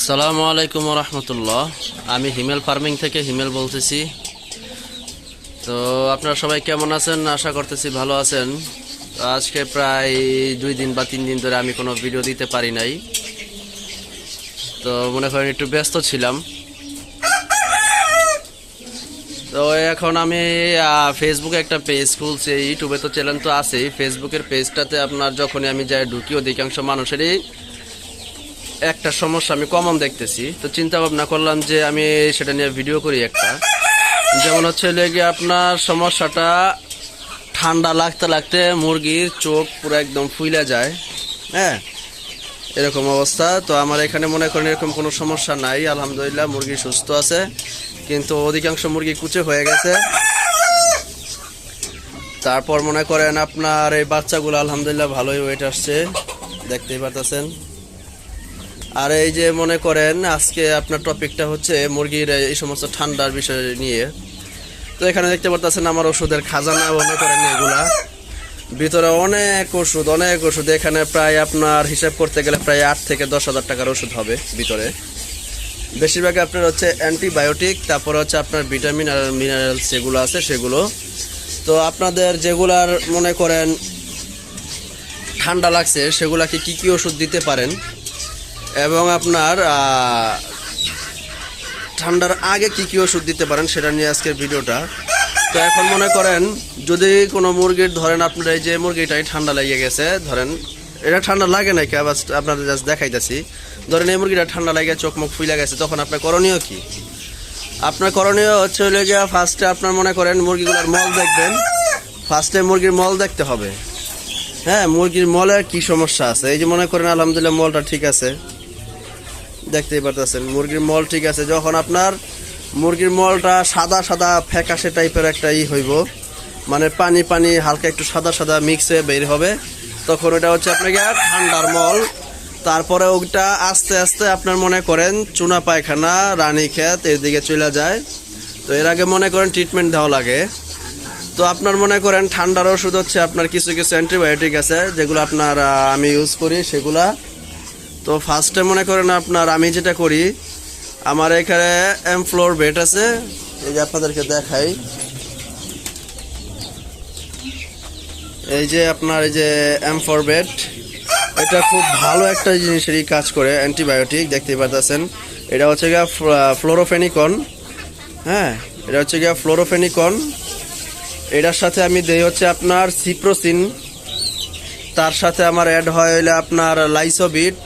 আসসালামু আলাইকুম রহমতুল্লাহ। আমি হিমেল ফার্মিং থেকে হিমেল বলতেছি। তো আপনারা সবাই কেমন আছেন? আশা করতেছি ভালো আছেন। তো আজকে প্রায় 2 দিন বা 3 দিন ধরে আমি কোনো ভিডিও দিতে পারি নাই। তো মনে করেন একটু ব্যস্ত ছিলাম। তো এখন আমি ফেসবুকে একটা পেজ খুলছি, ইউটিউবে তো চ্যানেল তো আছেই। ফেসবুকের পেজটাতে আপনার যখনই আমি যাই ঢুকি, অধিকাংশ মানুষেরই একটা সমস্যা আমি কমন দেখতেছি। তো চিন্তা ভাবনা করলাম যে আমি সেটা নিয়ে ভিডিও করি একটা। যেমন হচ্ছে লেগে আপনার সমস্যাটা ঠান্ডা লাগতে লাগতে মুরগির চোখ পুরো একদম ফুইলা যায়, হ্যাঁ, এরকম অবস্থা। তো আমার এখানে মনে করেন এরকম কোনো সমস্যা নাই, আলহামদুলিল্লাহ মুরগি সুস্থ আছে। কিন্তু অধিকাংশ মুরগি কুচে হয়ে গেছে। তারপর মনে করেন আপনার এই বাচ্চাগুলো আলহামদুলিল্লাহ ভালোই ওয়েট আসছে, দেখতেই পারতেছেন। আর এই যে মনে করেন আজকে আপনার টপিকটা হচ্ছে মুরগির এই সমস্ত ঠান্ডার বিষয় নিয়ে। তো এখানে দেখতে পারতেছেন আমার ওষুধের খাজানা, মনে করেন এগুলা ভিতরে অনেক ওষুধ। এখানে প্রায় আপনার হিসাব করতে গেলে প্রায় 8 থেকে 10 হাজার টাকার ওষুধ হবে ভিতরে। বেশিরভাগ আপনার হচ্ছে অ্যান্টিবায়োটিক, তারপরে হচ্ছে আপনার ভিটামিন আর মিনারেলস যেগুলো আছে সেগুলো। তো আপনাদের যেগুলার মনে করেন ঠান্ডা লাগছে সেগুলাকে কি ওষুধ দিতে পারেন, এবং আপনার ঠান্ডার আগে কি ওষুধ দিতে পারেন সেটা নিয়ে আজকের ভিডিওটা। তো এখন মনে করেন যদি কোনো মুরগির ধরেন আপনার এই যে মুরগিটাই ঠান্ডা লেগে গেছে, ধরেন এটা ঠান্ডা লাগে নাকি আপনাদের জাস্ট দেখাইতেছি। ধরেন এই মুরগিটা ঠান্ডা লাগে, চোখ মুখ ফুলে গেছে, তখন আপনার করণীয় কি? আপনার করণীয় হচ্ছে হলে গিয়া ফার্স্টে আপনার মনে করেন মুরগিগুলোর মল দেখবেন। ফার্স্টে মুরগির মল দেখতে হবে, হ্যাঁ, মুরগির মলের কি সমস্যা আছে। এই যে মনে করেন আলহামদুলিল্লাহ মলটা ঠিক আছে, দেখতেই পারতেছেন মুরগির মল ঠিক আছে। যখন আপনার মুরগির মলটা সাদা ফ্যাকাশে টাইপের একটা হইব, মানে পানি হালকা একটু সাদা মিক্স হয়ে বের হবে, তখন ওটা হচ্ছে আপনাকে ঠান্ডার মল। তারপরে ওটা আস্তে আস্তে আপনার মনে করেন চুনা পায়খানা, রানীক্ষেত এর দিকে চলে যায়। তো এর আগে মনে করেন ট্রিটমেন্ট দেওয়া লাগে। তো আপনার মনে করেন ঠান্ডার ওষুধ হচ্ছে আপনার কিছু অ্যান্টিবায়োটিক আছে যেগুলো আপনার আমি ইউজ করি সেগুলা। তো ফার্স্টে মনে করেন আপনার আমি যেটা করি, আমার এখানে এমফ্লোরবেট আছে, এই যে আপনাদেরকে দেখাই। এই যে আপনার এই যে এমফ্লোরবেট, এটা খুব ভালো একটা জিনিসেরই কাজ করে, অ্যান্টিবায়োটিক, দেখতেই পারতেছেন। এটা হচ্ছে গিয়া ফ্লোরোফেনিকন, হ্যাঁ, এটা হচ্ছে গিয়া ফ্লোরোফেনিকন। এটার সাথে আমি দেই হচ্ছে আপনার সিপ্রোসিন, তার সাথে আমার অ্যাড হয় হইলে আপনার লাইসোবিট,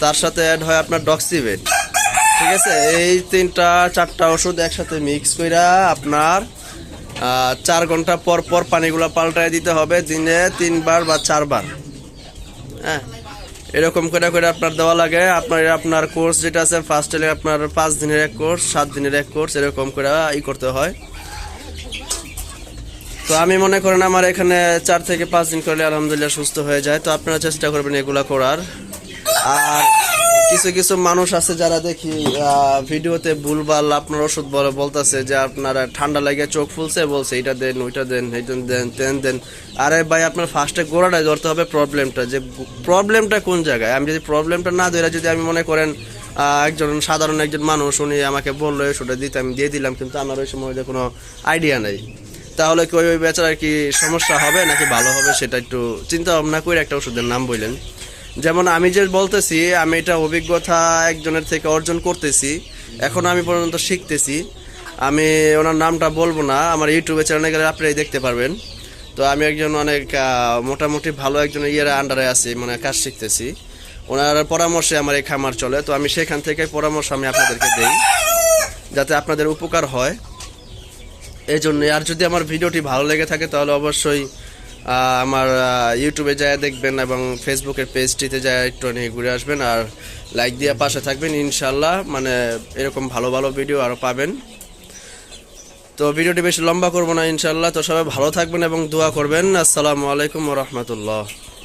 তার সাথে অ্যাড হয় আপনার ডক্সিবেট, ঠিক আছে। এই 3-4টা ওষুধ একসাথে মিক্স কইরা আপনার 4 ঘন্টা পর পর পানিগুলো পাল্টায় দিতে হবে, দিনে 3 বার বা 4 বার, হ্যাঁ, এরকম করে আপনার দেওয়া লাগে। আপনার কোর্স যেটা আছে ফার্স্ট হলে আপনার 5 দিনের এক কোর্স, 7 দিনের এক কোর্স, এরকম করে করতে হয়। তো আমি মনে করেন আমার এখানে 4 থেকে 5 দিন করলে আলহামদুলিল্লাহ সুস্থ হয়ে যায়। তো আপনারা চেষ্টা করবেন এগুলা করার। আর কিছু মানুষ আছে যারা দেখি ভিডিওতে ভুলভাল আপনার ওষুধ বলতেছে যে আপনার ঠান্ডা লাগে চোখ ফুলছে, বলছে এটা দেন ওইটা দেন দেন। আরে ভাই আপনার ফার্স্টে গোড়াটাই ধরতে হবে প্রবলেমটা কোন জায়গায়। আমি যদি প্রবলেমটা না ধরে, যদি আমি মনে করেন সাধারণ একজন মানুষ, উনি আমাকে বললো ওষুধটা দিতে, আমি দিয়ে দিলাম, কিন্তু আমার ওই সময় কোনো আইডিয়া নেই, তাহলে কি ওই বেচারার কি সমস্যা হবে নাকি ভালো হবে সেটা একটু চিন্তা ভাবনা করে একটা ওষুধের নাম বললেন। যেমন আমি যে বলতেছি, আমি এটা অভিজ্ঞতা একজনের থেকে অর্জন করতেছি, এখন আমি পর্যন্ত শিখতেছি। আমি ওনার নামটা বলবো না, আমার ইউটিউবে চ্যানেলে গেলে আপনারাই দেখতে পারবেন। তো আমি একজন অনেক মোটামুটি ভালো একজন আন্ডারে আছি, মানে কাজ শিখতেছি। ওনার পরামর্শে আমার এই খামার চলে। তো আমি সেখান থেকে পরামর্শ আমি আপনাদেরকে দেই যাতে আপনাদের উপকার হয়, এই জন্যই। আর যদি আমার ভিডিওটি ভালো লেগে থাকে তাহলে অবশ্যই আমার ইউটিউবে যায় দেখবেন, এবং ফেসবুকের পেজটিতে যায় একটু নিয়ে ঘুরে আসবেন, আর লাইক দিয়ে পাশে থাকবেন। ইনশাল্লাহ মানে এরকম ভালো ভিডিও আরও পাবেন। তো ভিডিওটি বেশি লম্বা করবো না ইনশাল্লাহ। তো সবাই ভালো থাকবেন এবং দোয়া করবেন। আসসালামু আলাইকুম ওয়া রাহমাতুল্লাহ।